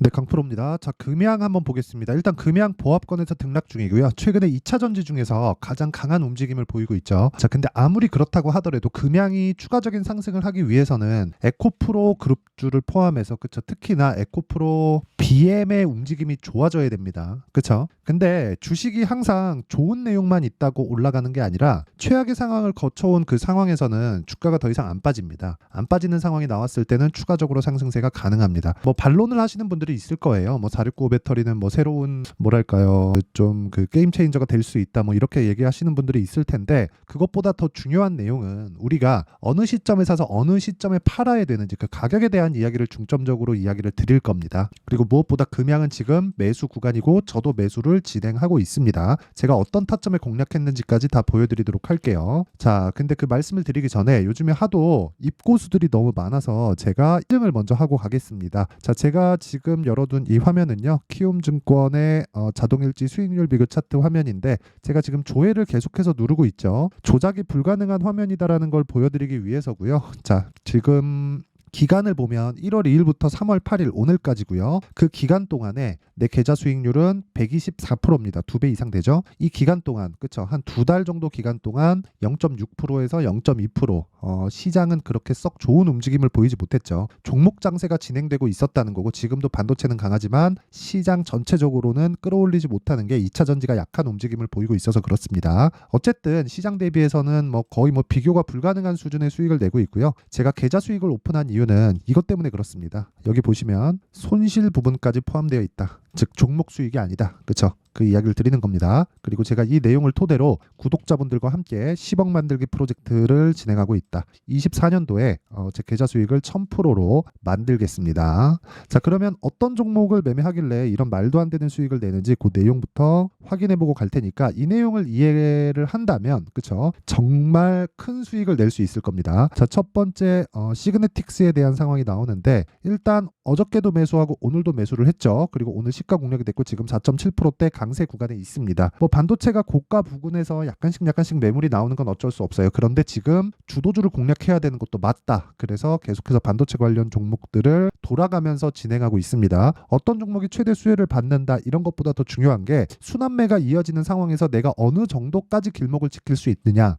네, 강프로입니다. 자, 금양 한번 보겠습니다. 일단 금양 보합권에서 등락 중이고요. 최근에 2차 전지 중에서 가장 강한 움직임을 보이고 있죠. 자, 근데 아무리 그렇다고 하더라도 금양이 추가적인 상승을 하기 위해서는 에코프로 그룹주를 포함해서 그쵸? 특히나 에코프로 BM의 움직임이 좋아져야 됩니다. 그쵸? 근데 주식이 항상 좋은 내용만 있다고 올라가는 게 아니라 최악의 상황을 거쳐온 그 상황에서는 주가가 더 이상 안 빠집니다. 안 빠지는 상황이 나왔을 때는 추가적으로 상승세가 가능합니다. 뭐 반론을 하시는 분들이 있을 거예요. 뭐 469 배터리는 뭐 새로운 뭐랄까요 좀 그 게임 체인저가 될 수 있다 뭐 이렇게 얘기하시는 분들이 있을 텐데 그것보다 더 중요한 내용은 우리가 어느 시점에 사서 어느 시점에 팔아야 되는지 그 가격에 대한 이야기를 중점적으로 이야기를 드릴 겁니다. 그리고 무엇보다 금양은 지금 매수 구간이고 저도 매수를 진행하고 있습니다. 제가 어떤 타점에 공략했는지까지 다 보여드리도록 할게요. 자, 근데 그 말씀을 드리기 전에 요즘에 하도 입고수들이 너무 많아서 제가 1등을 먼저 하고 가겠습니다. 자, 제가 지금 열어둔 이 화면은요, 키움증권의 자동일지 수익률 비교 차트 화면인데 제가 지금 조회를 계속해서 누르고 있죠. 조작이 불가능한 화면이다라는 걸 보여드리기 위해서고요. 자, 지금 기간을 보면 1월 2일부터 3월 8일 오늘까지고요. 그 기간 동안에 내 계좌 수익률은 124%입니다. 2배 이상 되죠. 이 기간 동안 그쵸? 한 2달 정도 기간 동안 0.6%에서 0.2% 시장은 그렇게 썩 좋은 움직임을 보이지 못했죠. 종목 장세가 진행되고 있었다는 거고 지금도 반도체는 강하지만 시장 전체적으로는 끌어올리지 못하는 게 2차 전지가 약한 움직임을 보이고 있어서 그렇습니다. 어쨌든 시장 대비해서는 뭐 거의 뭐 비교가 불가능한 수준의 수익을 내고 있고요. 제가 계좌 수익을 오픈한 이유는 이것 때문에 그렇습니다. 여기 보시면 손실 부분까지 포함되어 있다. 즉 종목 수익이 아니다. 그렇죠? 그 이야기를 드리는 겁니다. 그리고 제가 이 내용을 토대로 구독자분들과 함께 10억 만들기 프로젝트를 진행하고 있다. 24년도에 제 계좌 수익을 1000%로 만들겠습니다. 자, 그러면 어떤 종목을 매매하길래 이런 말도 안 되는 수익을 내는지 그 내용부터 확인해보고 갈 테니까 이 내용을 이해를 한다면 그쵸? 정말 큰 수익을 낼 수 있을 겁니다. 자, 첫 번째 시그네틱스에 대한 상황이 나오는데 일단 어저께도 매수하고 오늘도 매수를 했죠. 그리고 오늘 시가 공략이 됐고 지금 4.7%대 강세 구간에 있습니다. 뭐 반도체가 고가 부근에서 약간씩 매물이 나오는 건 어쩔 수 없어요. 그런데 지금 주도주를 공략해야 되는 것도 맞다. 그래서 계속해서 반도체 관련 종목들을 돌아가면서 진행하고 있습니다. 어떤 종목이 최대 수혜를 받는다 이런 것보다 더 중요한 게 순환매가 이어지는 상황에서 내가 어느 정도까지 길목을 지킬 수 있느냐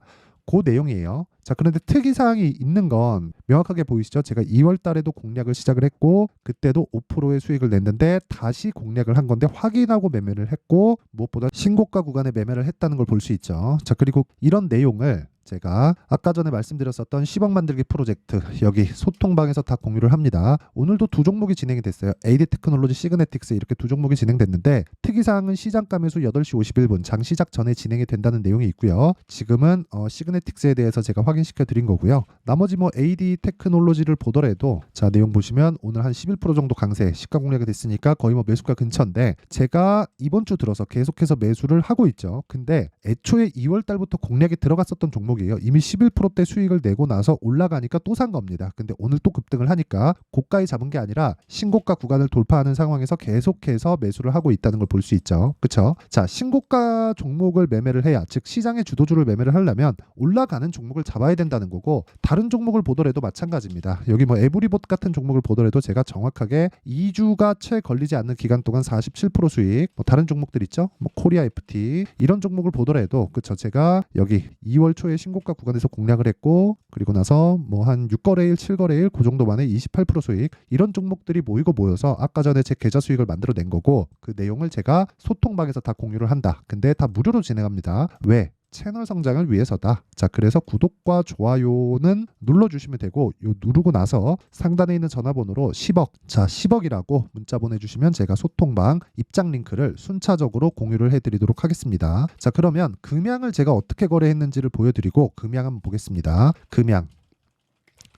그 내용이에요. 자, 그런데 특이사항이 있는 건 명확하게 보이시죠? 제가 2월 달에도 공략을 시작을 했고 그때도 5%의 수익을 냈는데 다시 공략을 한 건데 확인하고 매매를 했고 무엇보다 신고가 구간에 매매를 했다는 걸 볼 수 있죠. 자, 그리고 이런 내용을 제가 아까 전에 말씀드렸었던 10억 만들기 프로젝트 여기 소통방에서 다 공유를 합니다. 오늘도 두 종목이 진행이 됐어요. AD 테크놀로지, 시그네틱스 이렇게 두 종목이 진행됐는데 특이사항은 시장가 매수 8시 51분 장 시작 전에 진행이 된다는 내용이 있고요. 지금은 시그네틱스에 대해서 제가 확인시켜 드린 거고요. 나머지 뭐 AD 테크놀로지를 보더라도 자, 내용 보시면 오늘 한 11% 정도 강세 시가 공략이 됐으니까 거의 뭐 매수가 근처인데 제가 이번 주 들어서 계속해서 매수를 하고 있죠. 근데 애초에 2월 달부터 공략이 들어갔었던 종목이에요. 이미 11%대 수익을 내고 나서 올라가니까 또 산 겁니다. 근데 오늘 또 급등을 하니까 고가에 잡은 게 아니라 신고가 구간을 돌파하는 상황에서 계속해서 매수를 하고 있다는 걸 볼 수 있죠. 그렇죠? 자, 신고가 종목을 매매를 해야 즉 시장의 주도주를 매매를 하려면 올라가는 종목을 잡아야 된다는 거고 다른 종목을 보더라도 마찬가지입니다. 여기 뭐 에브리봇 같은 종목을 보더라도 제가 정확하게 2주가 채 걸리지 않는 기간 동안 47% 수익 뭐 다른 종목들 있죠? 뭐 코리아 FT 이런 종목을 보더라도 그렇죠? 제가 여기 2월 초에 신고가 구간에서 공략을 했고 그리고 나서 뭐 한 6거래일 7거래일 그 정도 만에 28% 수익 이런 종목들이 모이고 모여서 아까 전에 제 계좌 수익을 만들어낸 거고 그 내용을 제가 소통방에서 다 공유를 한다. 근데 다 무료로 진행합니다. 왜? 채널 성장을 위해서다. 자, 그래서 구독과 좋아요는 눌러주시면 되고 요 누르고 나서 상단에 있는 전화번호로 10억 자 10억이라고 문자 보내주시면 제가 소통방 입장 링크를 순차적으로 공유를 해드리도록 하겠습니다. 자, 그러면 금양을 제가 어떻게 거래했는지를 보여드리고 금양 한번 보겠습니다. 금양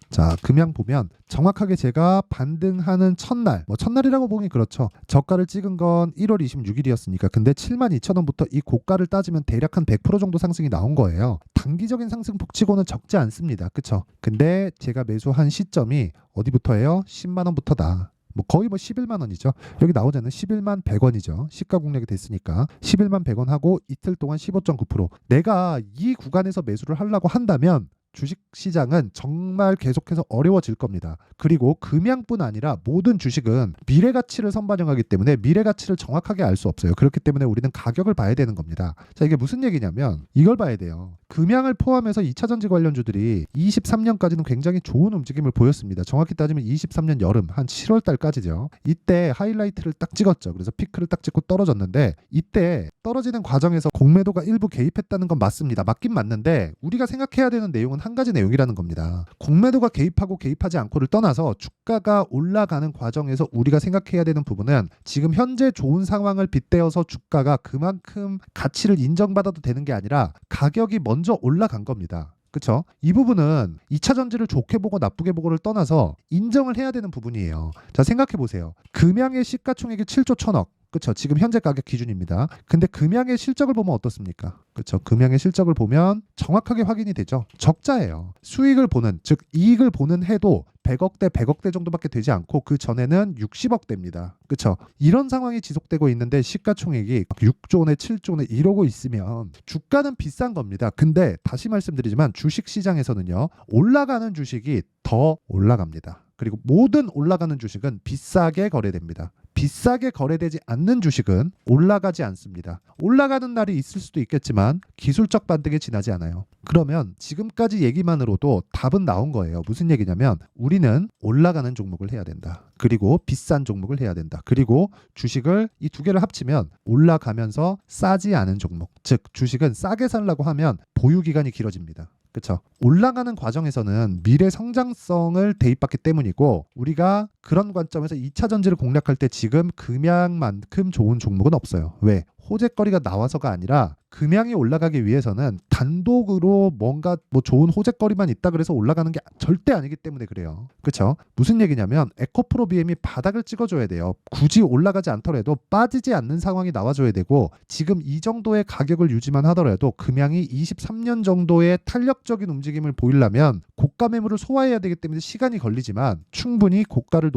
자, 금양 보면 정확하게 제가 반등하는 첫날, 뭐 첫날이라고 보기 그렇죠. 저가를 찍은 건 1월 26일이었으니까 근데 72,000원부터 이 고가를 따지면 대략 한 100% 정도 상승이 나온 거예요. 단기적인 상승 폭치고는 적지 않습니다. 그쵸? 근데 제가 매수한 시점이 어디부터예요? 10만 원부터다. 뭐 거의 뭐 11만 원이죠. 여기 나오자는 11만 100원이죠. 시가 공략이 됐으니까 11만 100원 하고 이틀 동안 15.9%. 내가 이 구간에서 매수를 하려고 한다면 주식시장은 정말 계속해서 어려워질 겁니다. 그리고 금양뿐 아니라 모든 주식은 미래가치를 선반영하기 때문에 미래가치를 정확하게 알 수 없어요. 그렇기 때문에 우리는 가격을 봐야 되는 겁니다. 자, 이게 무슨 얘기냐면 이걸 봐야 돼요. 금양을 포함해서 2차전지 관련주들이 23년까지는 굉장히 좋은 움직임을 보였습니다. 정확히 따지면 23년 여름 한 7월 달까지죠. 이때 하이라이트를 딱 찍었죠. 그래서 피크를 딱 찍고 떨어졌는데 이때 떨어지는 과정에서 공매도가 일부 개입했다는 건 맞습니다. 맞긴 맞는데 우리가 생각해야 되는 내용은 한 가지 내용이라는 겁니다. 공매도가 개입하고 개입하지 않고를 떠나서 주가가 올라가는 과정에서 우리가 생각해야 되는 부분은 지금 현재 좋은 상황을 빗대어서 주가가 그만큼 가치를 인정받아도 되는 게 아니라 가격이 먼저 올라간 겁니다. 그쵸? 이 부분은 2차 전지를 좋게 보고 나쁘게 보고를 떠나서 인정을 해야 되는 부분이에요. 자, 생각해 보세요. 금양의 시가총액이 7조 1천억. 그쵸? 지금 현재 가격 기준입니다. 근데 금양의 실적을 보면 어떻습니까? 그쵸? 금양의 실적을 보면 정확하게 확인이 되죠. 적자예요. 수익을 보는, 즉 이익을 보는 해도 100억대, 100억대 정도밖에 되지 않고 그 전에는 60억대입니다. 그쵸? 이런 상황이 지속되고 있는데 시가총액이 6조네, 7조네 이러고 있으면 주가는 비싼 겁니다. 근데 다시 말씀드리지만 주식시장에서는요. 올라가는 주식이 더 올라갑니다. 그리고 모든 올라가는 주식은 비싸게 거래됩니다. 비싸게 거래되지 않는 주식은 올라가지 않습니다. 올라가는 날이 있을 수도 있겠지만 기술적 반등에 지나지 않아요. 그러면 지금까지 얘기만으로도 답은 나온 거예요. 무슨 얘기냐면 우리는 올라가는 종목을 해야 된다. 그리고 비싼 종목을 해야 된다. 그리고 주식을 이 두 개를 합치면 올라가면서 싸지 않은 종목. 즉 주식은 싸게 살라고 하면 보유 기간이 길어집니다. 그렇죠. 올라가는 과정에서는 미래 성장성을 대입받기 때문이고 우리가 그런 관점에서 2차 전지를 공략할 때 지금 금양만큼 좋은 종목은 없어요. 왜? 호재거리가 나와서가 아니라 금양이 올라가기 위해서는 단독으로 뭔가 뭐 좋은 호재거리만 있다 그래서 올라가는 게 절대 아니기 때문에 그래요. 그렇죠? 무슨 얘기냐면 에코프로 BM이 바닥을 찍어줘야 돼요. 굳이 올라가지 않더라도 빠지지 않는 상황이 나와줘야 되고 지금 이 정도의 가격을 유지만 하더라도 금양이 23년 정도의 탄력적인 움직임을 보이려면 고가 매물을 소화해야 되기 때문에 시간이 걸리지만 충분히 고가를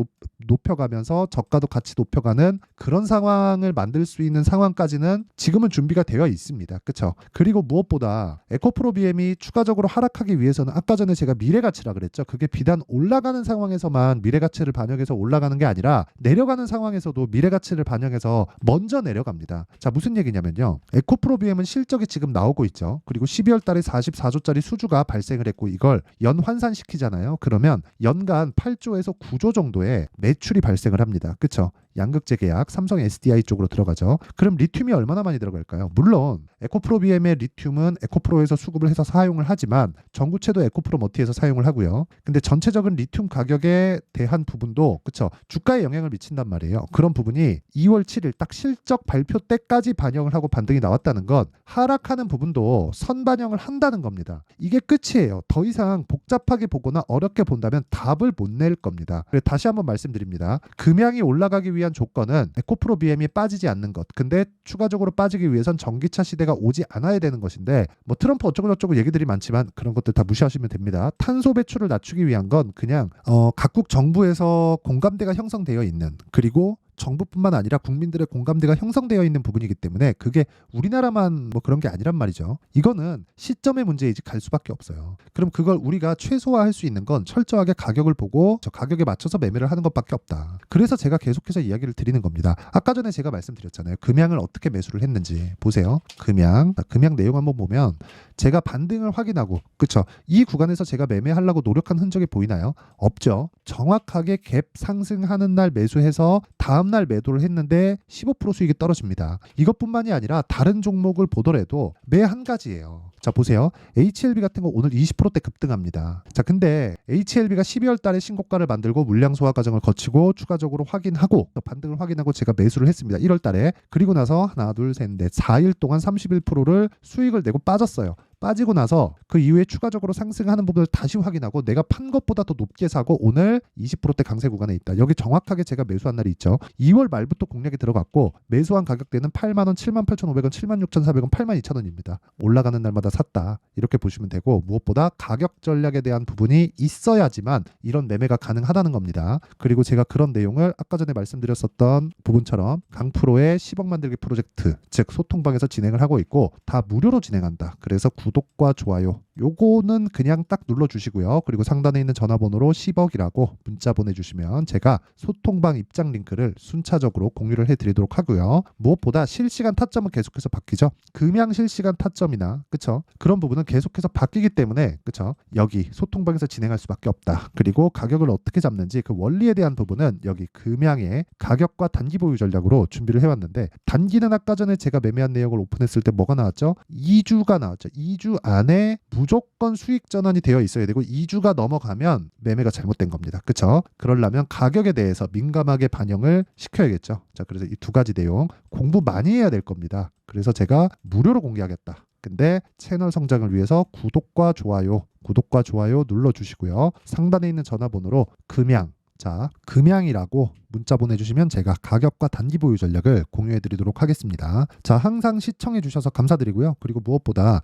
높여가면서 저가도 같이 높여가는 그런 상황을 만들 수 있는 상황까지는 지금은 준비가 되어 있습니다. 그렇죠? 그리고 무엇보다 에코프로 BM이 추가적으로 하락하기 위해서는 아까 전에 제가 미래가치라 그랬죠. 그게 비단 올라가는 상황에서만 미래가치를 반영해서 올라가는 게 아니라 내려가는 상황에서도 미래가치를 반영해서 먼저 내려갑니다. 자, 무슨 얘기냐면요. 에코프로 BM은 실적이 지금 나오고 있죠. 그리고 12월 달에 44조짜리 수주가 발생을 했고 이걸 연환산시키잖아요. 그러면 연간 8조에서 9조 정도의 매출이 발생을 합니다. 그렇죠? 양극재 계약, 삼성 SDI 쪽으로 들어가죠. 그럼 리튬이 얼마나 많이 들어갈까요? 물론 에코프로 BM의 리튬은 에코프로에서 수급을 해서 사용을 하지만 전구체도 에코프로 머티에서 사용을 하고요. 근데 전체적인 리튬 가격에 대한 부분도 그쵸? 주가에 영향을 미친단 말이에요. 그런 부분이 2월 7일 딱 실적 발표 때까지 반영을 하고 반등이 나왔다는 건 하락하는 부분도 선반영을 한다는 겁니다. 이게 끝이에요. 더 이상 복잡하게 보거나 어렵게 본다면 답을 못 낼 겁니다. 다시 한번 말씀드립니다. 금양이 올라가기 위한 조건은 에코프로 BM이 빠지지 않는 것. 근데 추가적으로 빠지기 위해선 전기차 시대가 오지 않아야 되는 것인데 뭐 트럼프 어쩌고 저쩌고 얘기들이 많지만 그런 것들 다 무시하시면 됩니다. 탄소 배출을 낮추기 위한 건 그냥 각국 정부에서 공감대가 형성되어 있는 그리고 정부뿐만 아니라 국민들의 공감대가 형성되어 있는 부분이기 때문에 그게 우리나라만 뭐 그런 게 아니란 말이죠. 이거는 시점의 문제이지 갈 수밖에 없어요. 그럼 그걸 우리가 최소화할 수 있는 건 철저하게 가격을 보고 저 가격에 맞춰서 매매를 하는 것밖에 없다. 그래서 제가 계속해서 이야기를 드리는 겁니다. 아까 전에 제가 말씀드렸잖아요. 금양을 어떻게 매수를 했는지 보세요. 금양 내용 한번 보면 제가 반등을 확인하고 그쵸? 이 구간에서 제가 매매하려고 노력한 흔적이 보이나요? 없죠. 정확하게 갭 상승하는 날 매수해서 다음날 매도를 했는데 15% 수익이 떨어집니다. 이것뿐만이 아니라 다른 종목을 보더라도 매 한 가지예요. 자, 보세요. HLB 같은 거 오늘 20%대 급등합니다. 자, 근데 HLB가 12월 달에 신고가를 만들고 물량 소화 과정을 거치고 추가적으로 확인하고 반등을 확인하고 제가 매수를 했습니다. 1월 달에. 그리고 나서 하나, 둘, 셋, 넷, 4일 동안 31%를 수익을 내고 빠졌어요. 빠지고 나서 그 이후에 추가적으로 상승하는 부분을 다시 확인하고 내가 판 것보다 더 높게 사고 오늘 20%대 강세 구간에 있다. 여기 정확하게 제가 매수한 날이 있죠. 2월 말부터 공략이 들어갔고 매수한 가격대는 8만 원, 78,500원, 76,400원, 82,000원입니다. 올라가는 날마다 샀다. 이렇게 보시면 되고 무엇보다 가격 전략에 대한 부분이 있어야지만 이런 매매가 가능하다는 겁니다. 그리고 제가 그런 내용을 아까 전에 말씀드렸었던 부분처럼 강프로의 10억 만들기 프로젝트 즉 소통방에서 진행을 하고 있고 다 무료로 진행한다. 그래서 구독과 좋아요 요거는 그냥 딱 눌러주시고요. 그리고 상단에 있는 전화번호로 10억이라고 문자 보내주시면 제가 소통방 입장 링크를 순차적으로 공유를 해드리도록 하고요. 무엇보다 실시간 타점은 계속해서 바뀌죠. 금양 실시간 타점이나 그쵸? 그런 부분은 계속해서 바뀌기 때문에 그쵸? 여기 소통방에서 진행할 수밖에 없다. 그리고 가격을 어떻게 잡는지 그 원리에 대한 부분은 여기 금양의 가격과 단기 보유 전략으로 준비를 해왔는데, 단기는 아까 전에 제가 매매한 내역을 오픈했을 때 뭐가 나왔죠? 2주가 나왔죠. 2주 안에 무조건 수익 전환이 되어 있어야 되고 2주가 넘어가면 매매가 잘못된 겁니다. 그쵸? 그러려면 가격에 대해서 민감하게 반영을 시켜야겠죠. 자, 그래서 이 두 가지 내용 공부 많이 해야 될 겁니다. 그래서 제가 무료로 공개하겠다. 근데 채널 성장을 위해서 구독과 좋아요 눌러주시고요. 상단에 있는 전화번호로 금양, 자, 금양이라고 문자 보내주시면 제가 가격과 단기 보유 전략을 공유해드리도록 하겠습니다. 자, 항상 시청해주셔서 감사드리고요. 그리고 무엇보다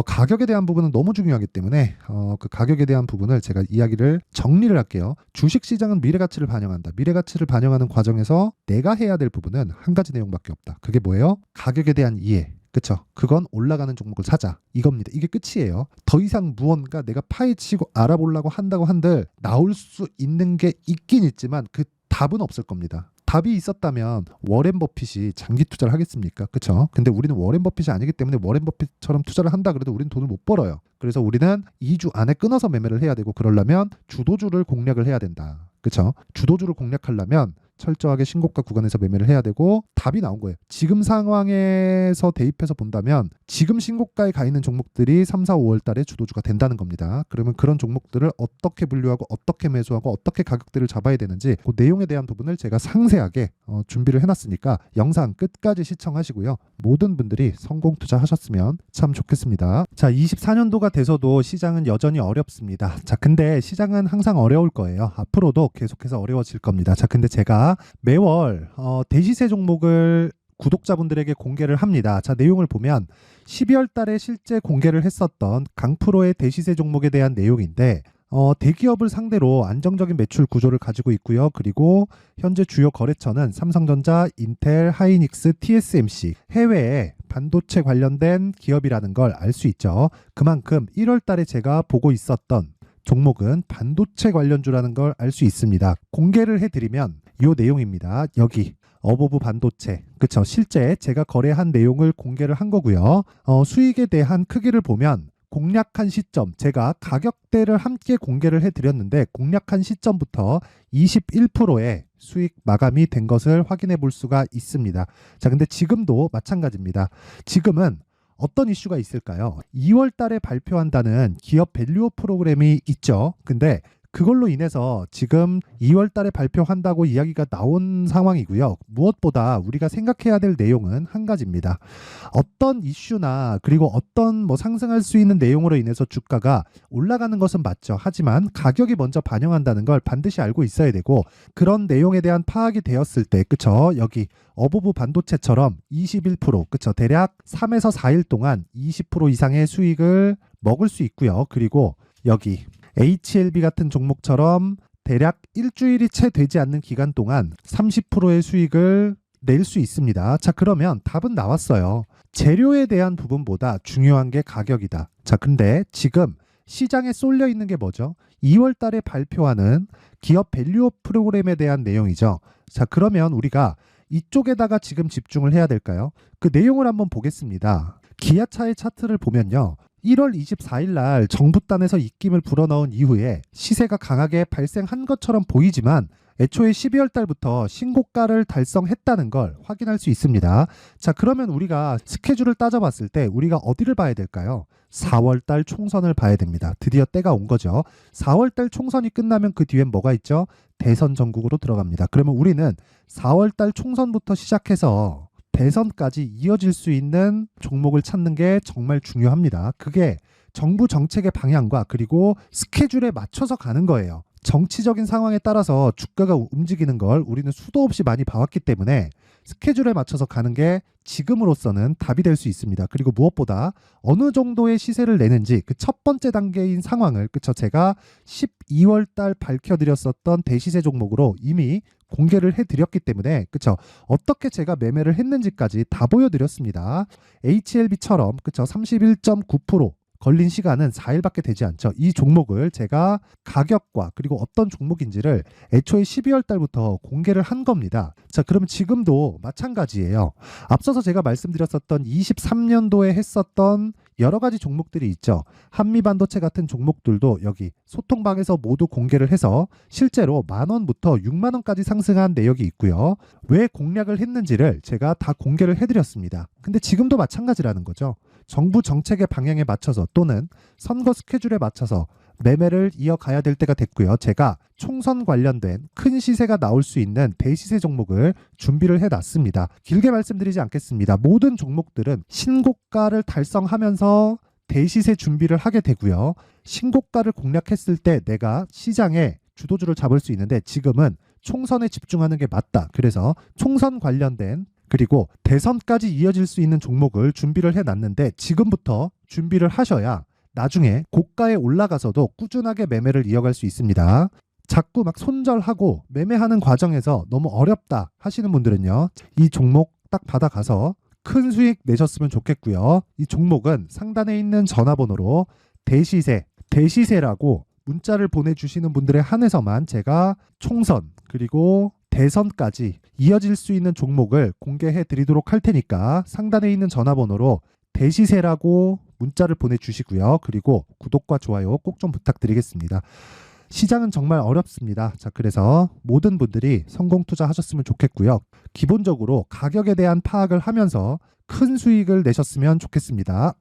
가격에 대한 부분은 너무 중요하기 때문에 그 가격에 대한 부분을 제가 이야기를 정리를 할게요. 주식시장은 미래가치를 반영한다. 미래가치를 반영하는 과정에서 내가 해야 될 부분은 한 가지 내용밖에 없다. 그게 뭐예요? 가격에 대한 이해. 그쵸? 그건 올라가는 종목을 사자. 이겁니다. 이게 끝이에요. 더 이상 무언가 내가 파헤치고 알아보려고 한다고 한들 나올 수 있는 게 있긴 있지만 그 답은 없을 겁니다. 답이 있었다면 워렌 버핏이 장기 투자를 하겠습니까? 그쵸? 근데 우리는 워렌 버핏이 아니기 때문에 워렌 버핏처럼 투자를 한다 그래도 우리는 돈을 못 벌어요. 그래서 우리는 2주 안에 끊어서 매매를 해야 되고, 그러려면 주도주를 공략을 해야 된다. 그쵸? 주도주를 공략하려면 철저하게 신고가 구간에서 매매를 해야 되고, 답이 나온 거예요. 지금 상황에서 대입해서 본다면 지금 신고가에 가 있는 종목들이 3, 4, 5월 달에 주도주가 된다는 겁니다. 그러면 그런 종목들을 어떻게 분류하고 어떻게 매수하고 어떻게 가격대를 잡아야 되는지 그 내용에 대한 부분을 제가 상세하게 준비를 해놨으니까 영상 끝까지 시청하시고요. 모든 분들이 성공 투자하셨으면 참 좋겠습니다. 자, 24년도가 돼서도 시장은 여전히 어렵습니다. 자, 근데 시장은 항상 어려울 거예요. 앞으로도 계속해서 어려워질 겁니다. 자, 근데 제가 매월 대시세 종목을 구독자분들에게 공개를 합니다. 자, 내용을 보면 12월 달에 실제 공개를 했었던 강프로의 대시세 종목에 대한 내용인데, 대기업을 상대로 안정적인 매출 구조를 가지고 있고요. 그리고 현재 주요 거래처는 삼성전자, 인텔, 하이닉스, TSMC, 해외에 반도체 관련된 기업이라는 걸 알 수 있죠. 그만큼 1월 달에 제가 보고 있었던 종목은 반도체 관련주라는 걸 알 수 있습니다. 공개를 해드리면 이 내용입니다. 여기 어보브 반도체, 그쵸? 실제 제가 거래한 내용을 공개를 한 거고요. 수익에 대한 크기를 보면 공략한 시점, 제가 가격대를 함께 공개를 해드렸는데 공략한 시점부터 21%의 수익 마감이 된 것을 확인해 볼 수가 있습니다. 자, 근데 지금도 마찬가지입니다. 지금은 어떤 이슈가 있을까요? 2월 달에 발표한다는 기업 밸류업 프로그램이 있죠. 근데 그걸로 인해서 지금 2월 달에 발표한다고 이야기가 나온 상황이고요. 무엇보다 우리가 생각해야 될 내용은 한 가지입니다. 어떤 이슈나 그리고 어떤 상승할 수 있는 내용으로 인해서 주가가 올라가는 것은 맞죠. 하지만 가격이 먼저 반영한다는 걸 반드시 알고 있어야 되고, 그런 내용에 대한 파악이 되었을 때, 그쵸? 여기 어보브 반도체처럼 21%, 그쵸? 대략 3에서 4일 동안 20% 이상의 수익을 먹을 수 있고요. 그리고 여기 HLB 같은 종목처럼 대략 일주일이 채 되지 않는 기간 동안 30%의 수익을 낼 수 있습니다. 자, 그러면 답은 나왔어요. 재료에 대한 부분보다 중요한 게 가격이다. 자, 근데 지금 시장에 쏠려 있는 게 뭐죠? 2월 달에 발표하는 기업 밸류업 프로그램에 대한 내용이죠. 자, 그러면 우리가 이쪽에다가 지금 집중을 해야 될까요? 그 내용을 한번 보겠습니다. 기아차의 차트를 보면요. 1월 24일 날 정부단에서 입김을 불어넣은 이후에 시세가 강하게 발생한 것처럼 보이지만 애초에 12월 달부터 신고가를 달성했다는 걸 확인할 수 있습니다. 자, 그러면 우리가 스케줄을 따져봤을 때 우리가 어디를 봐야 될까요? 4월 달 총선을 봐야 됩니다. 드디어 때가 온 거죠. 4월 달 총선이 끝나면 그 뒤엔 뭐가 있죠? 대선 전국으로 들어갑니다. 그러면 우리는 4월 달 총선부터 시작해서 대선까지 이어질 수 있는 종목을 찾는 게 정말 중요합니다. 그게 정부 정책의 방향과 그리고 스케줄에 맞춰서 가는 거예요. 정치적인 상황에 따라서 주가가 움직이는 걸 우리는 수도 없이 많이 봐왔기 때문에 스케줄에 맞춰서 가는 게 지금으로서는 답이 될 수 있습니다. 그리고 무엇보다 어느 정도의 시세를 내는지 그 첫 번째 단계인 상황을, 그쵸? 제가 12월 달 밝혀드렸었던 대시세 종목으로 이미 공개를 해드렸기 때문에, 그쵸? 어떻게 제가 매매를 했는지까지 다 보여드렸습니다. HLB처럼, 그쵸? 31.9%, 걸린 시간은 4일밖에 되지 않죠. 이 종목을 제가 가격과 그리고 어떤 종목인지를 애초에 12월 달부터 공개를 한 겁니다. 자, 그러면 지금도 마찬가지예요. 앞서서 제가 말씀드렸었던 23년도에 했었던 여러 가지 종목들이 있죠. 한미반도체 같은 종목들도 여기 소통방에서 모두 공개를 해서 실제로 10,000원부터 60,000원까지 상승한 내역이 있고요. 왜 공략을 했는지를 제가 다 공개를 해드렸습니다. 근데 지금도 마찬가지라는 거죠. 정부 정책의 방향에 맞춰서 또는 선거 스케줄에 맞춰서 매매를 이어가야 될 때가 됐고요. 제가 총선 관련된 큰 시세가 나올 수 있는 대시세 종목을 준비를 해놨습니다. 길게 말씀드리지 않겠습니다. 모든 종목들은 신고가를 달성하면서 대시세 준비를 하게 되고요. 신고가를 공략했을 때 내가 시장에 주도주를 잡을 수 있는데 지금은 총선에 집중하는 게 맞다. 그래서 총선 관련된 그리고 대선까지 이어질 수 있는 종목을 준비를 해놨는데 지금부터 준비를 하셔야 나중에 고가에 올라가서도 꾸준하게 매매를 이어갈 수 있습니다. 자꾸 막 손절하고 매매하는 과정에서 너무 어렵다 하시는 분들은요. 이 종목 딱 받아가서 큰 수익 내셨으면 좋겠고요. 이 종목은 상단에 있는 전화번호로 대시세라고 문자를 보내주시는 분들에 한해서만 제가 총선 그리고 대선까지 이어질 수 있는 종목을 공개해 드리도록 할 테니까 상단에 있는 전화번호로 대시세라고 문자를 보내주시고요. 그리고 구독과 좋아요 꼭 좀 부탁드리겠습니다. 시장은 정말 어렵습니다. 자, 그래서 모든 분들이 성공 투자하셨으면 좋겠고요. 기본적으로 가격에 대한 파악을 하면서 큰 수익을 내셨으면 좋겠습니다.